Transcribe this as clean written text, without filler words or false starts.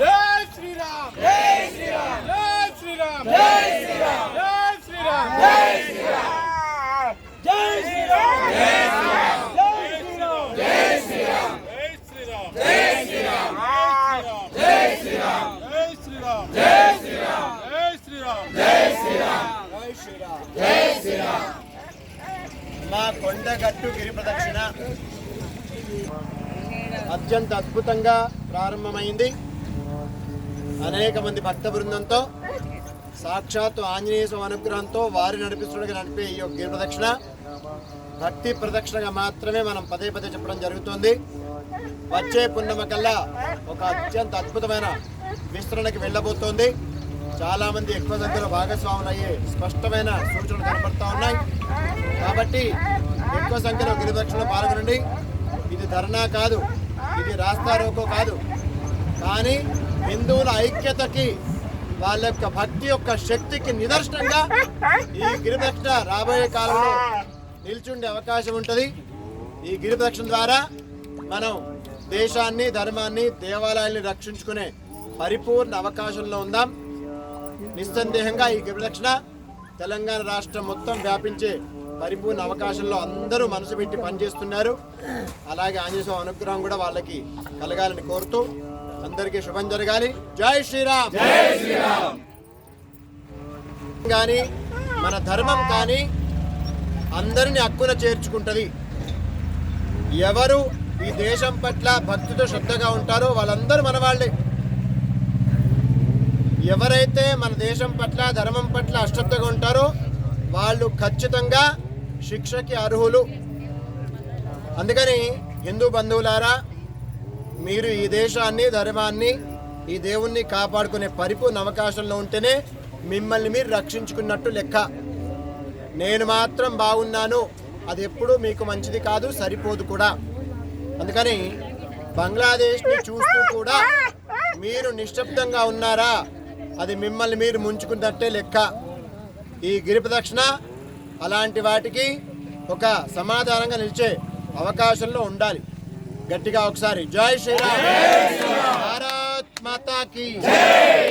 జై శ్రీరామ్ జై శ్రీరామ్ జై శ్రీరామ్ జై శ్రీరామ్ జై శ్రీరామ్ జై శ్రీరామ్ జై శ్రీరామ్ జై శ్రీరామ్ జై శ్రీరామ్ జై శ్రీరామ్ జై శ్రీరామ్ జై శ్రీరామ్ జై శ్రీరామ్ జై శ్రీరామ్ జై శ్రీరామ్ జై శ్రీరామ్ జై శ్రీరామ్ మా కొండగట్టు గిరి ప్రదక్షిణ అత్యంత అద్భుతంగా ప్రారంభమైంది. అనేక మంది భక్త బృందంతో సాక్షాత్తు ఆంజనేయ స్వామి అనుగ్రహంతో వారి నడిపే ఈ యొక్క గిరి ప్రదక్షిణ భక్తి ప్రదక్షిణగా మాత్రమే మనం పదే పదే చెప్పడం జరుగుతుంది. వచ్చే పున్నమ కల్లా ఒక అత్యంత అద్భుతమైన విస్తరణకి వెళ్ళబోతోంది. చాలామంది ఎక్కువ సంఖ్యలో భాగస్వాములు అయ్యే స్పష్టమైన సూచనలు కనపడతా ఉన్నాయి. కాబట్టి ఎక్కువ సంఖ్యలో గిరి ప్రదక్షిణలో పాల్గొనండి. ఇది ధర్నా కాదు, ఇది రాస్తా రోకో కాదు, కానీ హిందువుల ఐక్యతకి వాళ్ళ యొక్క భక్తి యొక్క శక్తికి నిదర్శనంగా ఈ గిరి ప్రదక్షిణ రాబోయే కాలంలో నిల్చుండే అవకాశం ఉంటుంది. ఈ గిరి ప్రదక్షిణ ద్వారా మనం దేశాన్ని, ధర్మాన్ని, దేవాలయాల్ని రక్షించుకునే పరిపూర్ణ అవకాశంలో ఉందాం. నిస్సందేహంగా ఈ గిరి ప్రదక్షిణ తెలంగాణ రాష్ట్రం మొత్తం వ్యాపించే పరిపూర్ణ అవకాశంలో అందరూ మనసు పెట్టి పనిచేస్తున్నారు. అలాగే ఆంజనేయ స్వామి అనుగ్రహం కూడా వాళ్ళకి కలగాలని కోరుతూ అందరికీ శుభం జరగాలి. జై శ్రీరామ్. జై శ్రీరామ్. కానీ మన ధర్మం కానీ అందరిని హక్కున చేర్చుకుంటుంది. ఎవరు ఈ దేశం పట్ల భక్తితో శ్రద్ధగా ఉంటారో వాళ్ళందరూ మన వాళ్ళే. ఎవరైతే మన దేశం పట్ల, ధర్మం పట్ల అశ్రద్ధగా ఉంటారో వాళ్ళు ఖచ్చితంగా శిక్షకి అర్హులు. అందుకని హిందూ బంధువులారా, మీరు ఈ దేశాన్ని, ధర్మాన్ని, ఈ దేవుణ్ణి కాపాడుకునే పరిపూర్ణ అవకాశంలో ఉంటేనే మిమ్మల్ని మీరు రక్షించుకున్నట్టు లెక్క. నేను మాత్రం బాగున్నాను, అది ఎప్పుడూ మీకు మంచిది కాదు, సరిపోదు కూడా. అందుకని బంగ్లాదేశ్ని చూస్తూ కూడా మీరు నిశ్శబ్దంగా ఉన్నారా, అది మిమ్మల్ని మీరు ముంచుకున్నట్టే లెక్క. ఈ గిరి ప్రదక్షిణ అలాంటి వాటికి ఒక సమాధానంగా నిలిచే అవకాశంలో ఉండాలి. గట్టిగా ఒకసారి జై శ్రీరామ్. భారత్ మాతా కీ జై.